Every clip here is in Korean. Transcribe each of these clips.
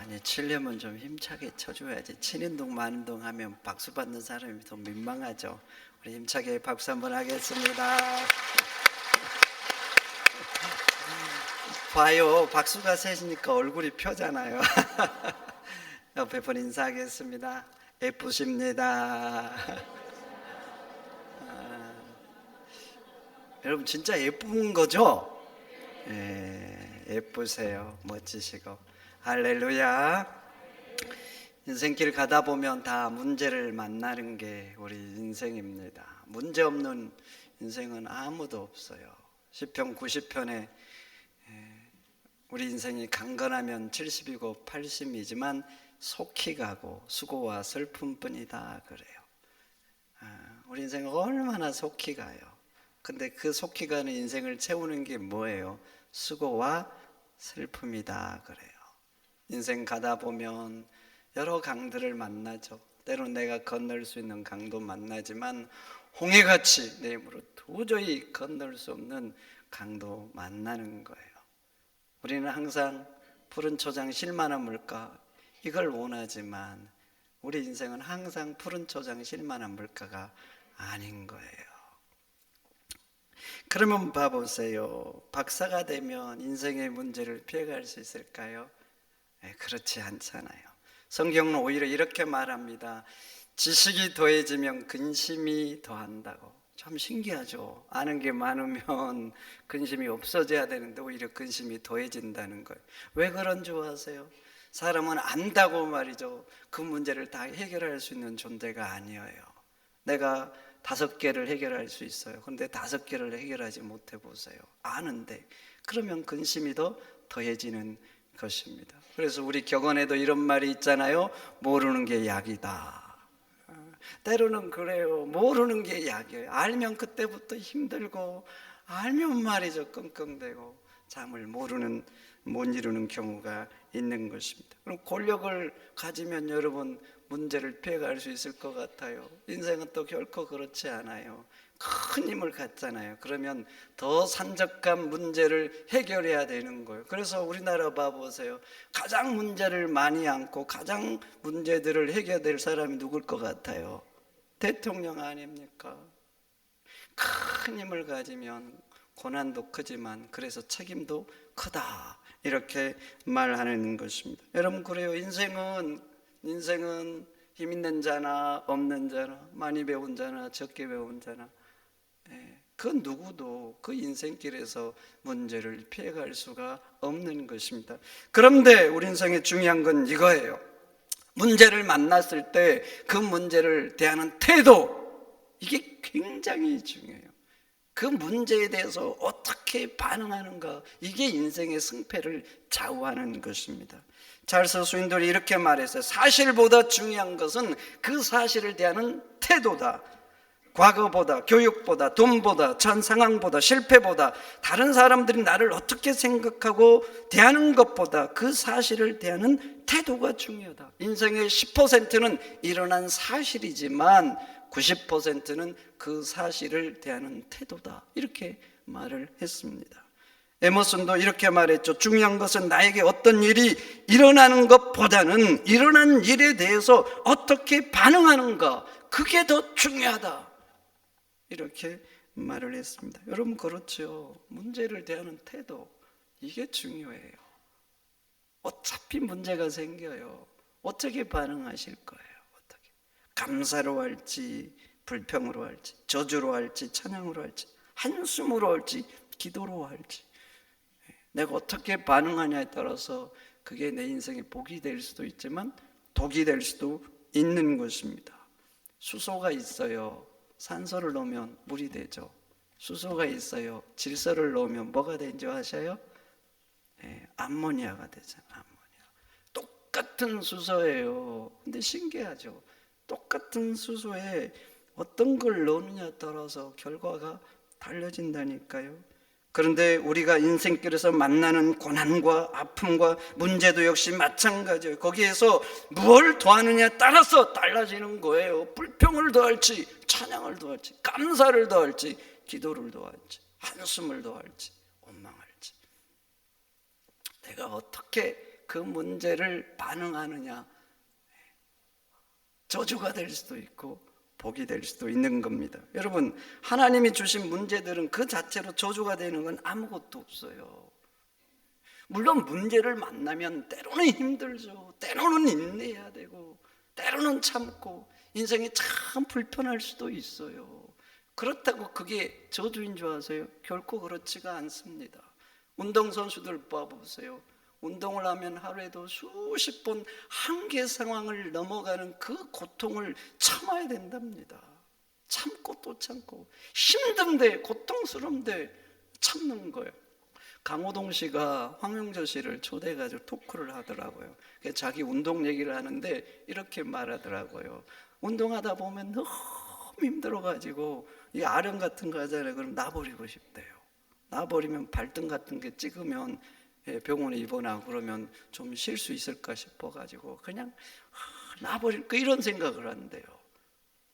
아니 치려면 좀 힘차게 쳐줘야지. 치는 동 마는 동 하면 박수 받는 사람이 더 민망하죠. 우리 힘차게 박수 한번 하겠습니다. 봐요, 박수가 세시니까 얼굴이 펴잖아요. 옆에 분 인사하겠습니다. 예쁘십니다. 여러분 진짜 예쁜 거죠? 예쁘세요. 멋지시고. 할렐루야. 인생길 가다 보면 다 문제를 만나는 게 우리 인생입니다. 문제 없는 인생은 아무도 없어요. 시편 90편에 우리 인생이 강건하면 70이고 80이지만 속히 가고 수고와 슬픔뿐이다 그래요. 우리 인생은 얼마나 속히 가요. 근데 그 속히 가는 인생을 채우는 게 뭐예요? 수고와 슬픔이다 그래요. 인생 가다 보면 여러 강들을 만나죠. 때론 내가 건널 수 있는 강도 만나지만 홍해같이 내 힘으로 도저히 건널 수 없는 강도 만나는 거예요. 우리는 항상 푸른 초장 실만한 물가 이걸 원하지만 우리 인생은 항상 푸른 초장 실만한 물가가 아닌 거예요. 그러면 봐보세요. 박사가 되면 인생의 문제를 피해갈 수 있을까요? 그렇지 않잖아요. 성경은 오히려 이렇게 말합니다. 지식이 더해지면 근심이 더한다고. 참 신기하죠. 아는 게 많으면 근심이 없어져야 되는데 오히려 근심이 더해진다는 거예요. 왜 그런 줄 아세요? 사람은 안다고 말이죠. 그 문제를 다 해결할 수 있는 존재가 아니에요. 내가 5개를 해결할 수 있어요. 그런데 5개를 해결하지 못해 보세요. 아는데 그러면 근심이 더 더해지는 것입니다. 그래서 우리 격언에도 이런 말이 있잖아요. 모르는 게 약이다. 때로는 그래요. 모르는 게 약이에요. 알면 그때부터 힘들고 알면 말이죠 끙끙대고 잠을 못 이루는 경우가 있는 것입니다. 그럼 권력을 가지면 여러분 문제를 피해갈 수 있을 것 같아요. 인생은 또 결코 그렇지 않아요. 큰 힘을 갖잖아요. 그러면 더 산적한 문제를 해결해야 되는 거예요. 그래서 우리나라 봐보세요. 가장 문제를 많이 안고 가장 문제들을 해결될 사람이 누굴 것 같아요? 대통령 아닙니까? 큰 힘을 가지면 고난도 크지만 그래서 책임도 크다 이렇게 말하는 것입니다. 여러분 그래요. 인생은 힘 있는 자나 없는 자나 많이 배운 자나 적게 배운 자나 그 누구도 그 인생길에서 문제를 피해갈 수가 없는 것입니다. 그런데 우리 인생의 중요한 건 이거예요. 문제를 만났을 때 그 문제를 대하는 태도 이게 굉장히 중요해요. 그 문제에 대해서 어떻게 반응하는가 이게 인생의 승패를 좌우하는 것입니다. 찰스 스윈들이 이렇게 말했어요. 사실보다 중요한 것은 그 사실을 대하는 태도다. 과거보다, 교육보다, 돈보다, 전 상황보다, 실패보다 다른 사람들이 나를 어떻게 생각하고 대하는 것보다 그 사실을 대하는 태도가 중요하다. 인생의 10%는 일어난 사실이지만 90%는 그 사실을 대하는 태도다. 이렇게 말을 했습니다. 에머슨도 이렇게 말했죠. 중요한 것은 나에게 어떤 일이 일어나는 것보다는 일어난 일에 대해서 어떻게 반응하는가 그게 더 중요하다. 이렇게 말을 했습니다. 여러분 그렇죠. 문제를 대하는 태도 이게 중요해요. 어차피 문제가 생겨요. 어떻게 반응하실 거예요? 어떻게? 감사로 할지 불평으로 할지 저주로 할지 찬양으로 할지 한숨으로 할지 기도로 할지 내가 어떻게 반응하냐에 따라서 그게 내 인생의 복이 될 수도 있지만 독이 될 수도 있는 것입니다. 수소가 있어요. 산소를 넣으면 물이 되죠. 수소가 있어요. 질소를 넣으면 뭐가 되는지 아셔요? 암모니아가 되잖아요. 암모니아. 똑같은 수소예요. 근데 신기하죠. 똑같은 수소에 어떤 걸 넣느냐에 따라서 결과가 달라진다니까요. 그런데 우리가 인생길에서 만나는 고난과 아픔과 문제도 역시 마찬가지예요. 거기에서 무엇을 더하느냐에 따라서 달라지는 거예요. 불평을 더할지 찬양을 더할지 감사를 더할지 기도를 더할지 한숨을 더할지 원망할지 내가 어떻게 그 문제를 반응하느냐, 저주가 될 수도 있고 복이 될 수도 있는 겁니다. 여러분, 하나님이 주신 문제들은 그 자체로 저주가 되는 건 아무것도 없어요. 물론 문제를 만나면 때로는 힘들죠. 때로는 인내해야 되고 때로는 참고 인생이 참 불편할 수도 있어요. 그렇다고 그게 저주인 줄 아세요? 결코 그렇지가 않습니다. 운동선수들 봐보세요. 운동을 하면 하루에도 수십 번 한계 상황을 넘어가는 그 고통을 참아야 된답니다. 참고 또 참고, 힘든데 고통스러운데 참는 거예요. 강호동 씨가 황용조 씨를 초대해가지고 토크를 하더라고요. 자기 운동 얘기를 하는데 이렇게 말하더라고요. 운동하다 보면 너무 힘들어가지고 이 아령 같은 거 하잖아요. 그럼 놔버리고 싶대요. 놔버리면 발등 같은 게 찍으면 병원에 입원하고 그러면 좀 쉴 수 있을까 싶어가지고 그냥 놔버릴까 이런 생각을 한대요.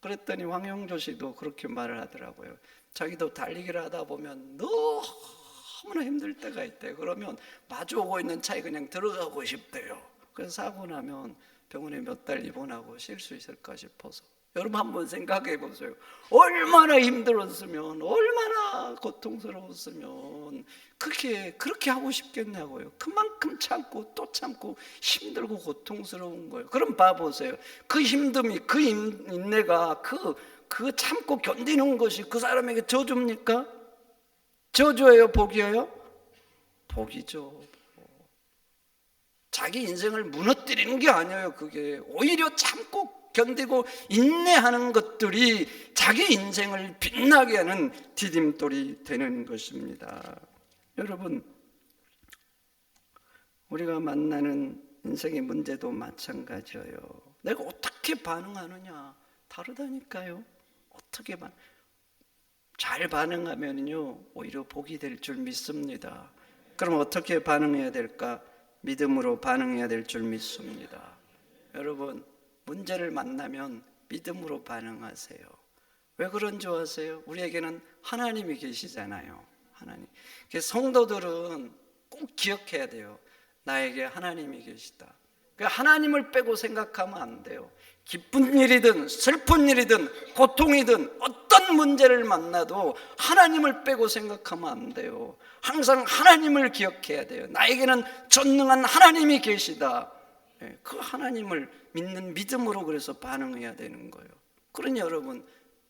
그랬더니 황영조 씨도 그렇게 말을 하더라고요. 자기도 달리기를 하다 보면 너무나 힘들 때가 있대요. 그러면 마주오고 있는 차에 그냥 들어가고 싶대요. 그래서 사고 나면 병원에 몇 달 입원하고 쉴 수 있을까 싶어서. 여러분 한번 생각해 보세요. 얼마나 힘들었으면, 얼마나 고통스러웠으면 그렇게 하고 싶겠냐고요. 그만큼 참고 또 참고 힘들고 고통스러운 거예요. 그럼 봐보세요. 그 힘듦이, 그 인내가, 그 참고 견디는 것이 그 사람에게 저주입니까? 저주예요, 복이에요? 복이죠. 자기 인생을 무너뜨리는 게 아니에요. 그게 오히려 참고 견디고 인내하는 것들이 자기 인생을 빛나게 하는 디딤돌이 되는 것입니다. 여러분, 우리가 만나는 인생의 문제도 마찬가지예요. 내가 어떻게 반응하느냐 다르다니까요. 어떻게 잘 반응하면요 오히려 복이 될 줄 믿습니다. 그럼 어떻게 반응해야 될까? 믿음으로 반응해야 될 줄 믿습니다. 여러분, 문제를 만나면 믿음으로 반응하세요. 왜 그런 줄 아세요? 우리에게는 하나님이 계시잖아요. 하나님. 성도들은 꼭 기억해야 돼요. 나에게 하나님이 계시다. 하나님을 빼고 생각하면 안 돼요. 기쁜 일이든 슬픈 일이든 고통이든 어떤 문제를 만나도 하나님을 빼고 생각하면 안 돼요. 항상 하나님을 기억해야 돼요. 나에게는 전능한 하나님이 계시다. 그 하나님을 믿는 믿음으로 그래서 반응해야 되는 거예요. 그러니 여러분,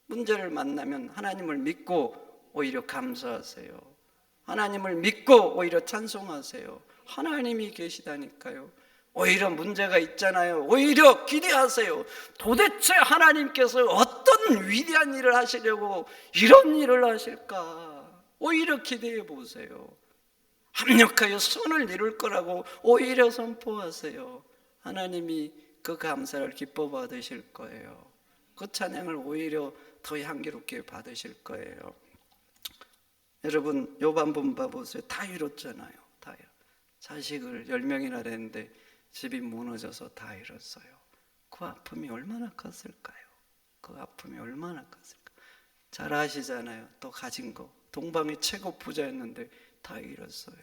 문제를 만나면 하나님을 믿고 오히려 감사하세요. 하나님을 믿고 오히려 찬송하세요. 하나님이 계시다니까요. 오히려 문제가 있잖아요. 오히려 기대하세요. 도대체 하나님께서 어떤 위대한 일을 하시려고 이런 일을 하실까? 오히려 기대해 보세요. 합력하여 선을 이룰 거라고 오히려 선포하세요. 하나님이 그 감사를 기뻐 받으실 거예요. 그 찬양을 오히려 더 향기롭게 받으실 거예요. 여러분, 욥 한번 봐보세요. 다 잃었잖아요. 다요. 자식을 10명이나 됐는데 집이 무너져서 다 잃었어요. 그 아픔이 얼마나 컸을까요? 그 아픔이 얼마나 컸을까? 잘 아시잖아요. 또 가진 거 동방의 최고 부자였는데 다 잃었어요.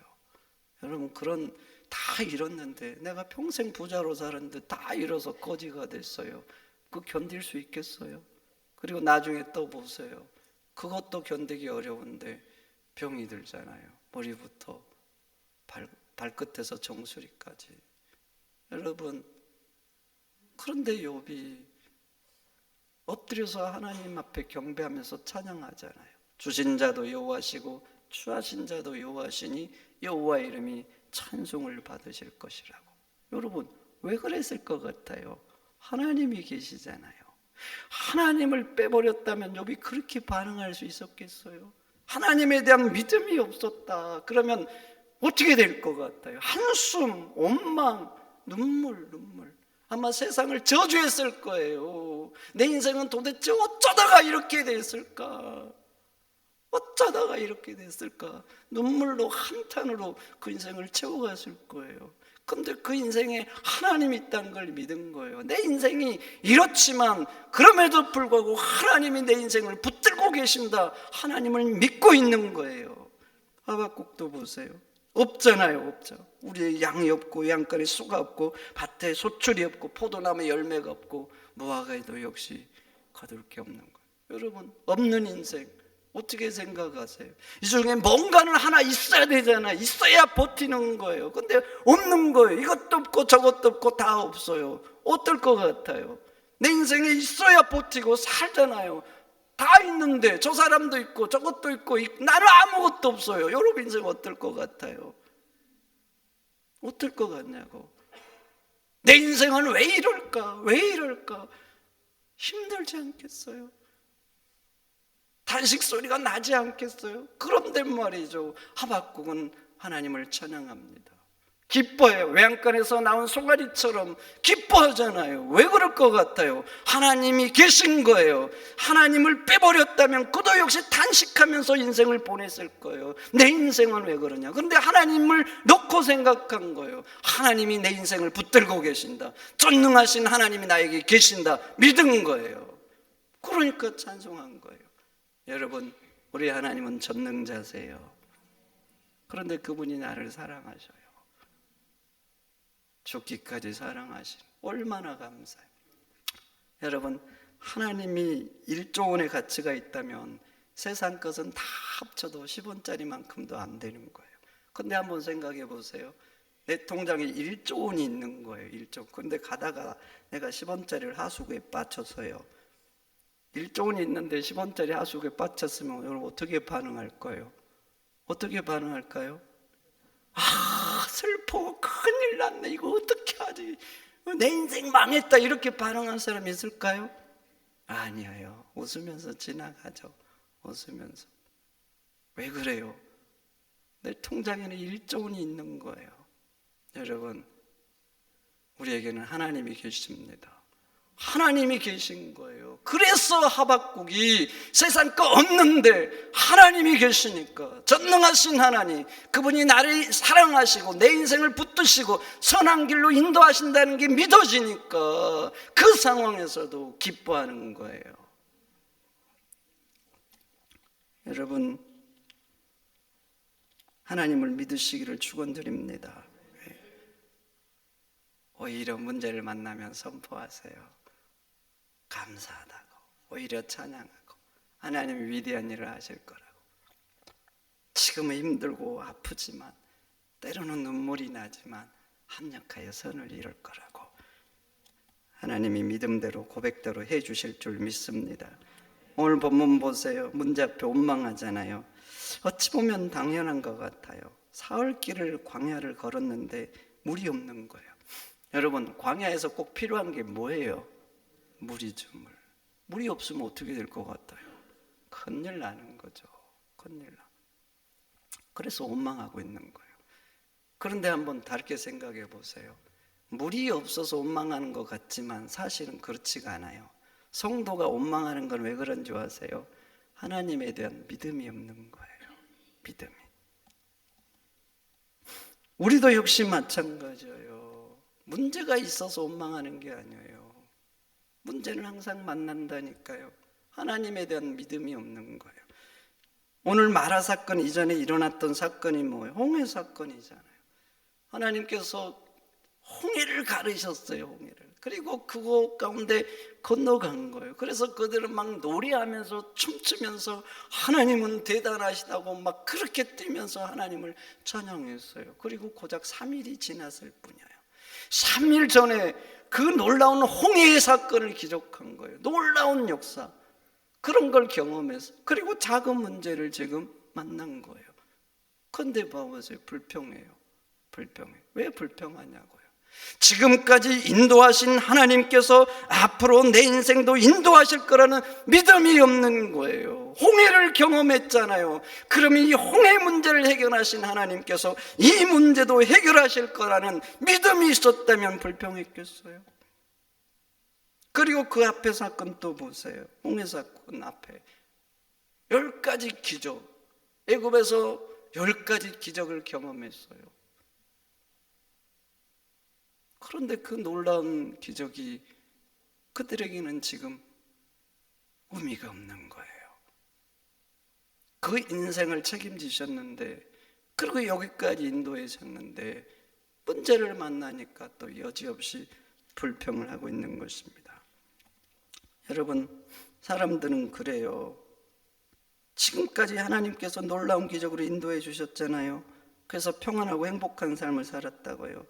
여러분, 그런 다 잃었는데 내가 평생 부자로 살았는데 다 잃어서 거지가 됐어요. 그거 견딜 수 있겠어요? 그리고 나중에 또 보세요. 그것도 견디기 어려운데 병이 들잖아요. 머리부터 발끝에서 정수리까지. 여러분, 그런데 욥이 엎드려서 하나님 앞에 경배하면서 찬양하잖아요. 주신 자도 여호와시고 취하신 자도 여호와시니 여호와의 이름이 찬송을 받으실 것이라고. 여러분, 왜 그랬을 것 같아요? 하나님이 계시잖아요. 하나님을 빼버렸다면 욥이 그렇게 반응할 수 있었겠어요? 하나님에 대한 믿음이 없었다. 그러면 어떻게 될 것 같아요? 한숨, 원망, 눈물. 아마 세상을 저주했을 거예요. 내 인생은 도대체 어쩌다가 이렇게 됐을까? 어쩌다가 이렇게 됐을까? 눈물로 한탄으로 그 인생을 채워갔을 거예요. 근데 그 인생에 하나님이 있다는 걸 믿은 거예요. 내 인생이 이렇지만 그럼에도 불구하고 하나님이 내 인생을 붙들고 계신다. 하나님을 믿고 있는 거예요. 하박국도 보세요. 없잖아요. 없죠. 우리의 양이 없고 양간에 수가 없고 밭에 소출이 없고 포도나무에 열매가 없고 무화과에도 역시 거둘 게 없는 거예요. 여러분, 없는 인생 어떻게 생각하세요? 이 중에 뭔가는 하나 있어야 되잖아요. 있어야 버티는 거예요. 근데 없는 거예요. 이것도 없고 저것도 없고 다 없어요. 어떨 것 같아요? 내 인생에 있어야 버티고 살잖아요. 다 있는데 저 사람도 있고 저것도 있고 나는 아무것도 없어요. 여러분 인생 어떨 것 같아요? 어떨 것 같냐고. 내 인생은 왜 이럴까? 왜 이럴까? 힘들지 않겠어요? 탄식 소리가 나지 않겠어요? 그런데 말이죠, 하박국은 하나님을 찬양합니다. 기뻐해요. 외양간에서 나온 송아리처럼 기뻐하잖아요. 왜 그럴 것 같아요? 하나님이 계신 거예요. 하나님을 빼버렸다면 그도 역시 탄식하면서 인생을 보냈을 거예요. 내 인생은 왜 그러냐? 그런데 하나님을 놓고 생각한 거예요. 하나님이 내 인생을 붙들고 계신다. 전능하신 하나님이 나에게 계신다. 믿은 거예요. 그러니까 찬송한 거예요. 여러분, 우리 하나님은 전능자세요. 그런데 그분이 나를 사랑하셔요. 죽기까지 사랑하신, 얼마나 감사해요. 여러분, 하나님이 1조 원의 가치가 있다면 세상 것은 다 합쳐도 10원짜리만큼도 안 되는 거예요. 근데 한번 생각해 보세요. 내 통장에 1조 원이 있는 거예요. 1조. 근데 가다가 내가 10원짜리를 하수구에 빠쳐서요, 1조 원이 있는데 10원짜리 하수구에 빠쳤으면 여러분 어떻게 반응할 거예요? 어떻게 반응할까요? 아, 슬퍼, 큰일 났네, 이거 어떻게 하지, 내 인생 망했다, 이렇게 반응한 사람이 있을까요? 아니에요. 웃으면서 지나가죠. 웃으면서. 왜 그래요? 내 통장에는 1조 원이 있는 거예요. 여러분, 우리에게는 하나님이 계십니다. 하나님이 계신 거예요. 그래서 하박국이 세상 거 없는데 하나님이 계시니까, 전능하신 하나님, 그분이 나를 사랑하시고 내 인생을 붙드시고 선한 길로 인도하신다는 게 믿어지니까 그 상황에서도 기뻐하는 거예요. 여러분, 하나님을 믿으시기를 축원드립니다. 오히려 문제를 만나면 선포하세요. 감사하다고, 오히려 찬양하고, 하나님이 위대한 일을 하실 거라고. 지금은 힘들고 아프지만, 때로는 눈물이 나지만 합력하여 선을 이룰 거라고 하나님이 믿음대로 고백대로 해 주실 줄 믿습니다. 오늘 본문 보세요. 문제 앞에 원망하잖아요. 어찌 보면 당연한 것 같아요. 사흘길을 광야를 걸었는데 물이 없는 거예요. 여러분, 광야에서 꼭 필요한 게 뭐예요? 물이죠. 물이 없으면 어떻게 될 것 같아요? 큰일 나는 거죠. 큰일 나. 그래서 원망하고 있는 거예요. 그런데 한번 다르게 생각해 보세요. 물이 없어서 원망하는 것 같지만 사실은 그렇지가 않아요. 성도가 원망하는 건 왜 그런 줄 아세요? 하나님에 대한 믿음이 없는 거예요. 믿음이. 우리도 역시 마찬가지예요. 문제가 있어서 원망하는 게 아니에요. 문제는 항상 만난다니까요. 하나님에 대한 믿음이 없는 거예요. 오늘 마라 사건 이전에 일어났던 사건이 뭐예요? 홍해 사건이잖아요. 하나님께서 홍해를 가르셨어요. 홍해를. 그리고 그곳 가운데 건너간 거예요. 그래서 그들은 막 노래하면서 춤추면서 하나님은 대단하시다고 막 그렇게 뛰면서 하나님을 찬양했어요. 그리고 고작 3일이 지났을 뿐이에요. 3일 전에 그 놀라운 홍해의 사건을 기록한 거예요. 놀라운 역사. 그런 걸 경험해서, 그리고 작은 문제를 지금 만난 거예요. 그런데 봐보세요. 불평해요. 불평해. 왜 불평하냐고요. 지금까지 인도하신 하나님께서 앞으로 내 인생도 인도하실 거라는 믿음이 없는 거예요. 홍해를 경험했잖아요. 그러면 이 홍해 문제를 해결하신 하나님께서 이 문제도 해결하실 거라는 믿음이 있었다면 불평했겠어요? 그리고 그 앞에 사건 또 보세요. 홍해 사건 앞에 10가지 기적, 애굽에서 10가지 기적을 경험했어요. 그런데 그 놀라운 기적이 그들에게는 지금 의미가 없는 거예요. 그 인생을 책임지셨는데 그리고 여기까지 인도해졌는데 문제를 만나니까 또 여지없이 불평을 하고 있는 것입니다. 여러분, 사람들은 그래요. 지금까지 하나님께서 놀라운 기적으로 인도해 주셨잖아요. 그래서 평안하고 행복한 삶을 살았다고요.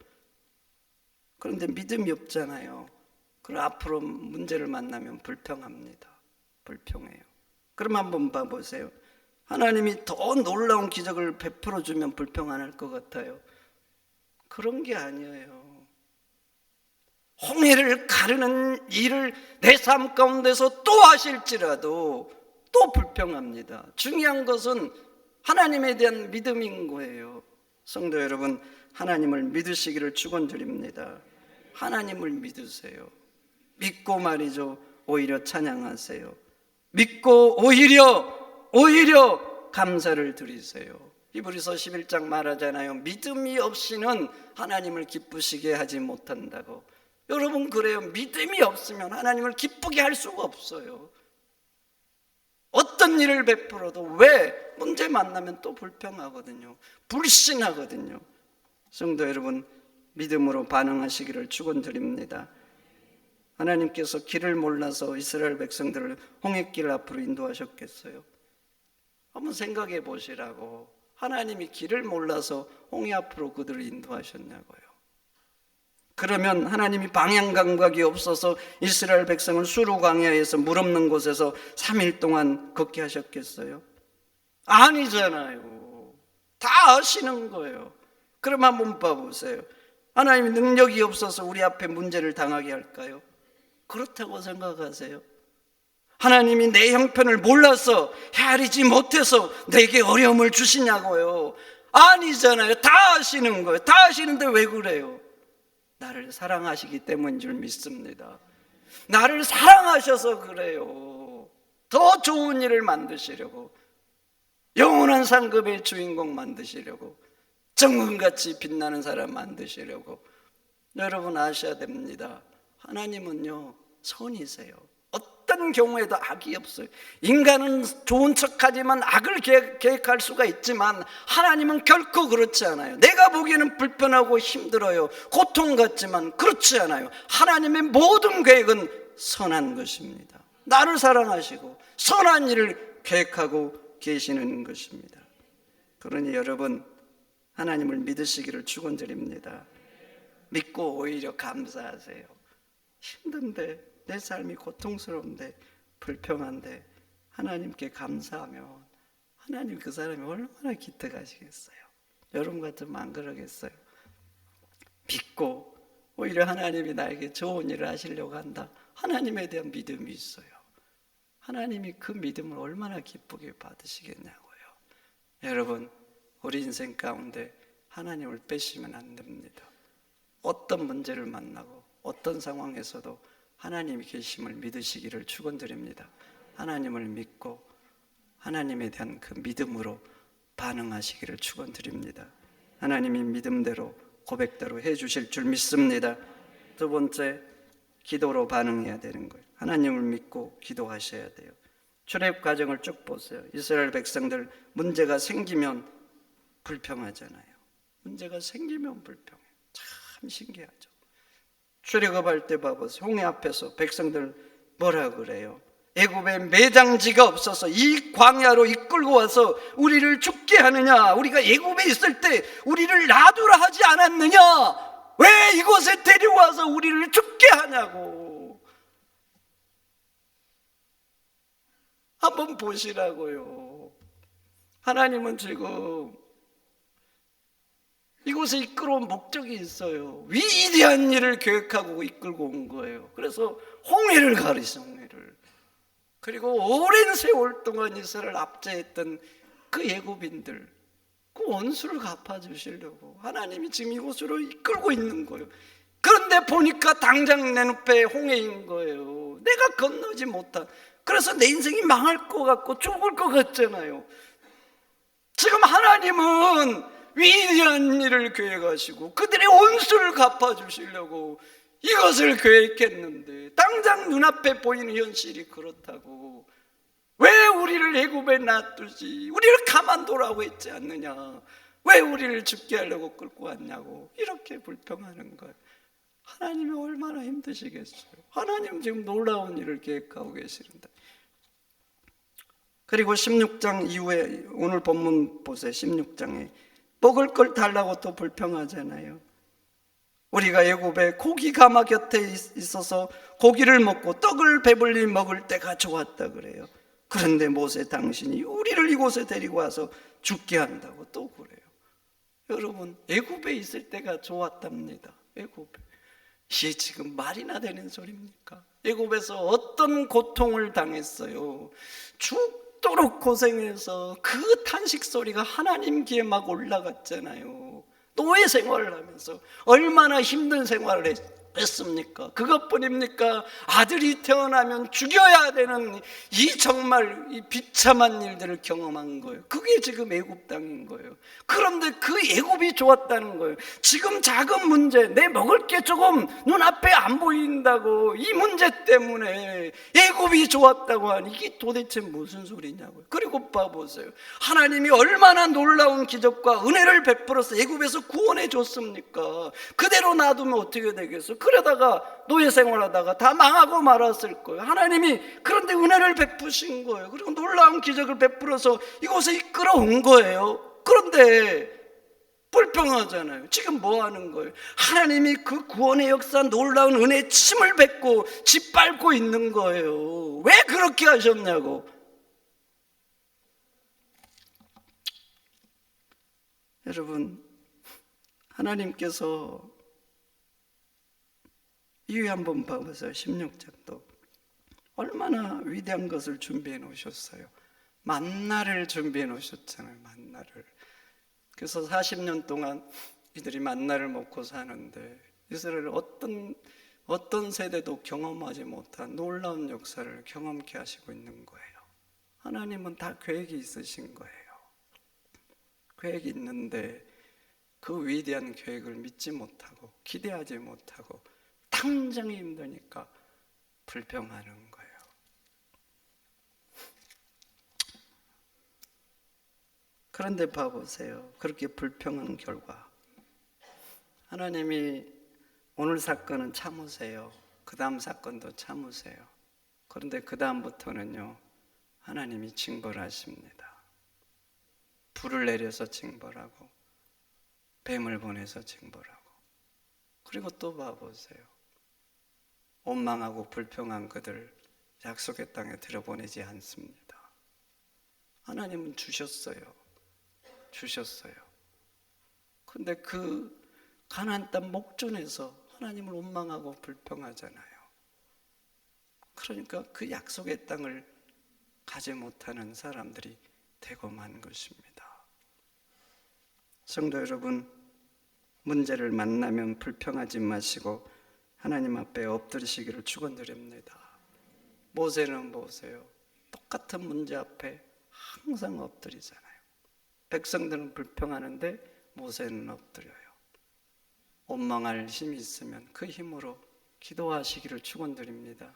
그런데 믿음이 없잖아요. 그럼 앞으로 문제를 만나면 불평합니다. 불평해요. 그럼 한번 봐보세요. 하나님이 더 놀라운 기적을 베풀어 주면 불평 안 할 것 같아요. 그런 게 아니에요. 홍해를 가르는 일을 내 삶 가운데서 또 하실지라도 또 불평합니다. 중요한 것은 하나님에 대한 믿음인 거예요. 성도 여러분, 하나님을 믿으시기를 축원드립니다. 하나님을 믿으세요. 믿고 말이죠, 오히려 찬양하세요. 믿고 오히려 감사를 드리세요. 히브리서 11장 말하잖아요. 믿음이 없이는 하나님을 기쁘시게 하지 못한다고. 여러분, 그래요. 믿음이 없으면 하나님을 기쁘게 할 수가 없어요. 어떤 일을 베풀어도 왜 문제 만나면 또 불평하거든요. 불신하거든요. 성도 여러분, 믿음으로 반응하시기를 축원드립니다. 하나님께서 길을 몰라서 이스라엘 백성들을 홍해길 앞으로 인도하셨겠어요? 한번 생각해 보시라고. 하나님이 길을 몰라서 홍해 앞으로 그들을 인도하셨냐고요. 그러면 하나님이 방향 감각이 없어서 이스라엘 백성을 수르 광야에서 물 없는 곳에서 3일 동안 걷게 하셨겠어요? 아니잖아요. 다 아시는 거예요. 그럼 한번 봐보세요. 하나님이 능력이 없어서 우리 앞에 문제를 당하게 할까요? 그렇다고 생각하세요? 하나님이 내 형편을 몰라서 헤아리지 못해서 내게 어려움을 주시냐고요? 아니잖아요. 다 아시는 거예요. 다 아시는데 왜 그래요? 나를 사랑하시기 때문인 줄 믿습니다. 나를 사랑하셔서 그래요. 더 좋은 일을 만드시려고, 영원한 상급의 주인공 만드시려고, 정금같이 빛나는 사람 만드시려고. 여러분 아셔야 됩니다. 하나님은요, 선이세요. 어떤 경우에도 악이 없어요. 인간은 좋은 척하지만 악을 계획할 수가 있지만 하나님은 결코 그렇지 않아요. 내가 보기에는 불편하고 힘들어요, 고통 같지만 그렇지 않아요. 하나님의 모든 계획은 선한 것입니다. 나를 사랑하시고 선한 일을 계획하고 계시는 것입니다. 그러니 여러분, 하나님을 믿으시기를 축원드립니다. 믿고 오히려 감사하세요. 힘든데, 내 삶이 고통스러운데, 불평한데 하나님께 감사하면 하나님 그 사람이 얼마나 기특하시겠어요. 여러분 같으면 안 그러겠어요? 믿고 오히려 하나님이 나에게 좋은 일을 하시려고 한다. 하나님에 대한 믿음이 있어요. 하나님이 그 믿음을 얼마나 기쁘게 받으시겠냐고요. 여러분, 우리 인생 가운데 하나님을 빼시면 안 됩니다. 어떤 문제를 만나고 어떤 상황에서도 하나님이 계심을 믿으시기를 축원드립니다. 하나님을 믿고 하나님에 대한 그 믿음으로 반응하시기를 축원드립니다. 하나님이 믿음대로 고백대로 해주실 줄 믿습니다. 두 번째, 기도로 반응해야 되는 거예요. 하나님을 믿고 기도하셔야 돼요. 출애굽 과정을 쭉 보세요. 이스라엘 백성들 문제가 생기면 불평하잖아요. 문제가 생기면 불평해요. 참 신기하죠. 출애굽할 때 봐보세요. 홍해 앞에서 백성들 뭐라 그래요? 애굽에 매장지가 없어서 이 광야로 이끌고 와서 우리를 죽게 하느냐? 우리가 애굽에 있을 때 우리를 놔두라 하지 않았느냐? 왜 이곳에 데려와서 우리를 죽게 하냐고. 한번 보시라고요. 하나님은 지금 이곳에 이끌어온 목적이 있어요. 위대한 일을 계획하고 이끌고 온 거예요. 그래서 홍해를 가르쳐, 홍해를. 그리고 오랜 세월 동안 이스라엘을 압제했던 그 애굽인들, 그 원수를 갚아주시려고 하나님이 지금 이곳으로 이끌고 있는 거예요. 그런데 보니까 당장 내 눈앞에 홍해인 거예요. 내가 건너지 못한. 그래서 내 인생이 망할 것 같고 죽을 것 같잖아요. 지금 하나님은 위대한 일을 계획하시고 그들의 원수를 갚아주시려고 이것을 계획했는데 당장 눈앞에 보이는 현실이 그렇다고 왜 우리를 애굽에 놔두지? 우리를 가만두라고 했지 않느냐? 왜 우리를 죽게 하려고 끌고 왔냐고 이렇게 불평하는 거예요. 하나님이 얼마나 힘드시겠어요. 하나님 지금 놀라운 일을 계획하고 계시는데. 그리고 16장 이후에 오늘 본문 보세요. 16장에 먹을 걸 달라고 또 불평하잖아요. 우리가 애굽에 고기 가마 곁에 있어서 고기를 먹고 떡을 배불리 먹을 때가 좋았다 그래요. 그런데 모세 당신이 우리를 이곳에 데리고 와서 죽게 한다고 또 그래요. 여러분, 애굽에 있을 때가 좋았답니다. 애굽에. 이게 지금 말이나 되는 소리입니까? 애굽에서 어떤 고통을 당했어요. 죽도록 고생해서 그 탄식 소리가 하나님 귀에 막 올라갔잖아요. 노예 생활을 하면서 얼마나 힘든 생활을 했습니까? 그것뿐입니까? 아들이 태어나면 죽여야 되는 이 정말 이 비참한 일들을 경험한 거예요. 그게 지금 애굽 땅인 거예요. 그런데 그 애굽이 좋았다는 거예요. 지금 작은 문제, 내 먹을 게 조금 눈앞에 안 보인다고 이 문제 때문에 애굽이 좋았다고 하니 이게 도대체 무슨 소리냐고요. 그리고 봐보세요. 하나님이 얼마나 놀라운 기적과 은혜를 베풀어서 애굽에서 구원해 줬습니까? 그대로 놔두면 어떻게 되겠어요? 그러다가 노예 생활하다가 다 망하고 말았을 거예요. 하나님이 그런데 은혜를 베푸신 거예요. 그리고 놀라운 기적을 베풀어서 이곳에 이끌어온 거예요. 그런데 불평하잖아요. 지금 뭐 하는 거예요? 하나님이 그 구원의 역사, 놀라운 은혜의 침을 뱉고 짓밟고 있는 거예요. 왜 그렇게 하셨냐고. 여러분, 하나님께서 이위 한번 봐보세요. 16장도 얼마나 위대한 것을 준비해 놓으셨어요. 만나를 준비해 놓으셨잖아요. 만나를. 그래서 40년 동안 이들이 만나를 먹고 사는데 이스라엘 어떤 세대도 경험하지 못한 놀라운 역사를 경험케 하시고 있는 거예요. 하나님은 다 계획이 있으신 거예요. 계획이 있는데 그 위대한 계획을 믿지 못하고 기대하지 못하고 당장이 힘드니까 불평하는 거예요. 그런데 봐보세요. 그렇게 불평한 결과 하나님이 오늘 사건은 참으세요. 그 다음 사건도 참으세요. 그런데 그 다음부터는요, 하나님이 징벌하십니다. 불을 내려서 징벌하고 뱀을 보내서 징벌하고. 그리고 또 봐보세요. 원망하고 불평한 그들 약속의 땅에 들여보내지 않습니다. 하나님은 주셨어요. 근데 그 가나안 땅 목전에서 하나님을 원망하고 불평하잖아요. 그러니까 그 약속의 땅을 가지 못하는 사람들이 되고 만 것입니다. 성도 여러분, 문제를 만나면 불평하지 마시고 하나님 앞에 엎드리시기를 축원드립니다. 모세는 보세요. 똑같은 문제 앞에 항상 엎드리잖아요. 백성들은 불평하는데 모세는 엎드려요. 원망할 힘이 있으면 그 힘으로 기도하시기를 축원드립니다.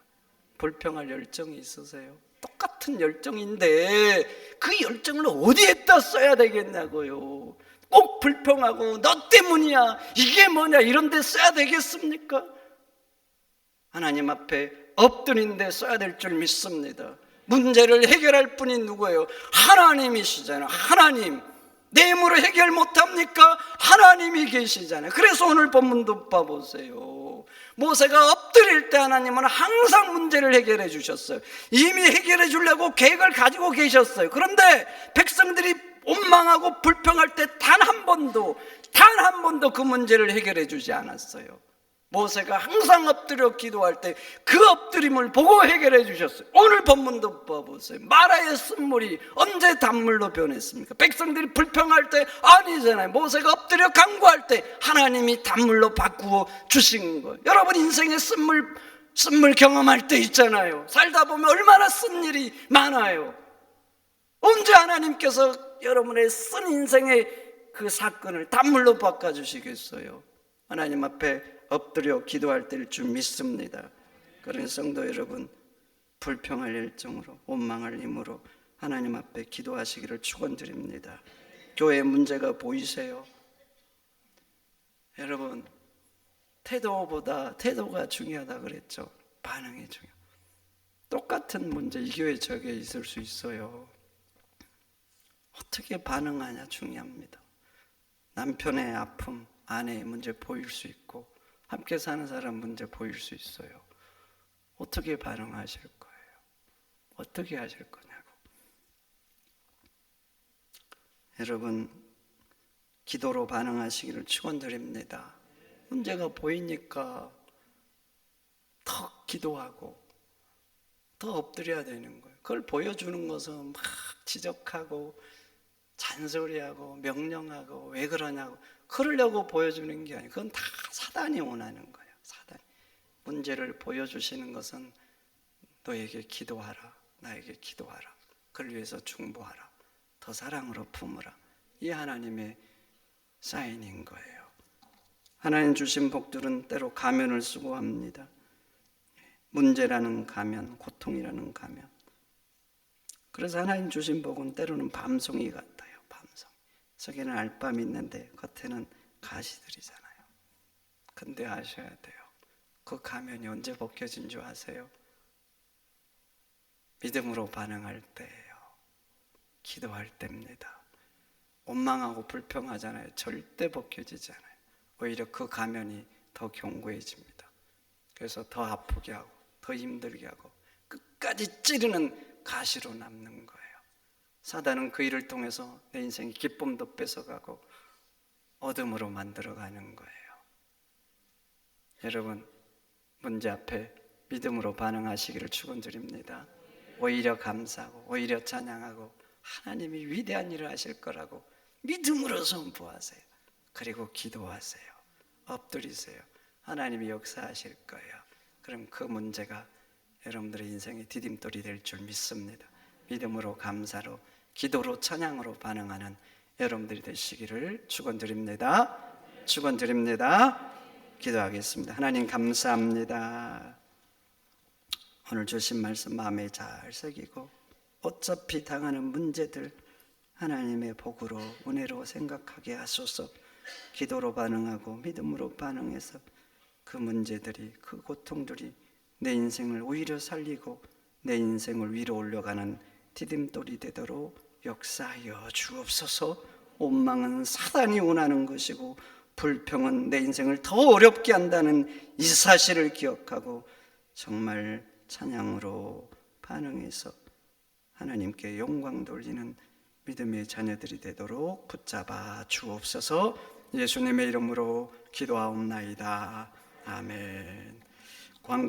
불평할 열정이 있으세요? 똑같은 열정인데 그 열정을 어디에다 써야 되겠냐고요. 꼭 불평하고 너 때문이야, 이게 뭐냐 이런 데 써야 되겠습니까? 하나님 앞에 엎드린 데 써야 될 줄 믿습니다. 문제를 해결할 분이 누구예요? 하나님이시잖아요. 하나님. 내 힘으로 해결 못합니까? 하나님이 계시잖아요. 그래서 오늘 본문도 봐보세요. 모세가 엎드릴 때 하나님은 항상 문제를 해결해 주셨어요. 이미 해결해 주려고 계획을 가지고 계셨어요. 그런데 백성들이 원망하고 불평할 때 단 한 번도 그 문제를 해결해 주지 않았어요. 모세가 항상 엎드려 기도할 때 그 엎드림을 보고 해결해 주셨어요. 오늘 본문도 봐보세요. 마라의 쓴물이 언제 단물로 변했습니까? 백성들이 불평할 때 아니잖아요. 모세가 엎드려 간구할 때 하나님이 단물로 바꾸어 주신 거예요. 여러분 인생에 쓴물 경험할 때 있잖아요. 살다 보면 얼마나 쓴 일이 많아요. 언제 하나님께서 여러분의 쓴 인생의 그 사건을 단물로 바꿔주시겠어요? 하나님 앞에 엎드려 기도할 때일 줄 믿습니다. 그런 성도 여러분, 불평할 열정으로 원망할 힘으로 하나님 앞에 기도하시기를 축원드립니다. 교회 문제가 보이세요? 여러분, 태도가 중요하다 그랬죠. 반응이 중요해요. 똑같은 문제 이 교회 저교회 있을 수 있어요. 어떻게 반응하냐 중요합니다. 남편의 아픔, 아내의 문제 보일 수 있고 함께 사는 사람 문제 보일 수 있어요. 어떻게 반응하실 거예요? 어떻게 하실 거냐고. 여러분, 기도로 반응하시기를 축원드립니다. 문제가 보이니까 더 기도하고 더 엎드려야 되는 거예요. 그걸 보여주는 것은 막 지적하고 잔소리하고 명령하고 왜 그러냐고 그러려고 보여주는 게 아니에요. 그건 다 사단이 원하는 거예요. 사단이. 문제를 보여주시는 것은 너에게 기도하라, 나에게 기도하라, 그걸 위해서 중보하라, 더 사랑으로 품으라, 이 하나님의 사인인 거예요. 하나님 주신 복들은 때로 가면을 쓰고 합니다. 문제라는 가면, 고통이라는 가면. 그래서 하나님 주신 복은 때로는 밤송이 같아요. 밤송. 속에는 알밤이 있는데 겉에는 가시들이잖아요. 근데 아셔야 돼요. 그 가면이 언제 벗겨진 줄 아세요? 믿음으로 반응할 때예요. 기도할 때입니다. 원망하고 불평하잖아요. 절대 벗겨지지 않아요. 오히려 그 가면이 더 견고해집니다. 그래서 더 아프게 하고 더 힘들게 하고 끝까지 찌르는 가시로 남는 거예요. 사단은 그 일을 통해서 내 인생의 기쁨도 뺏어가고 어둠으로 만들어가는 거예요. 여러분, 문제 앞에 믿음으로 반응하시기를 축원드립니다. 오히려 감사하고 오히려 찬양하고 하나님이 위대한 일을 하실 거라고 믿음으로 선포하세요. 그리고 기도하세요. 엎드리세요. 하나님이 역사하실 거예요. 그럼 그 문제가 여러분들의 인생의 디딤돌이 될 줄 믿습니다. 믿음으로 감사로 기도로 찬양으로 반응하는 여러분들이 되시기를 축원드립니다. 축원드립니다. 기도하겠습니다. 하나님 감사합니다. 오늘 주신 말씀 마음에 잘 새기고 어차피 당하는 문제들 하나님의 복으로 은혜로 생각하게 하소서. 기도로 반응하고 믿음으로 반응해서 그 문제들이 그 고통들이 내 인생을 오히려 살리고 내 인생을 위로 올려가는 디딤돌이 되도록 역사하여 주옵소서. 원망은 사단이 원하는 것이고 불평은 내 인생을 더 어렵게 한다는 이 사실을 기억하고 정말 찬양으로 반응해서 하나님께 영광 돌리는 믿음의 자녀들이 되도록 붙잡아 주옵소서. 예수님의 이름으로 기도하옵나이다. 아멘.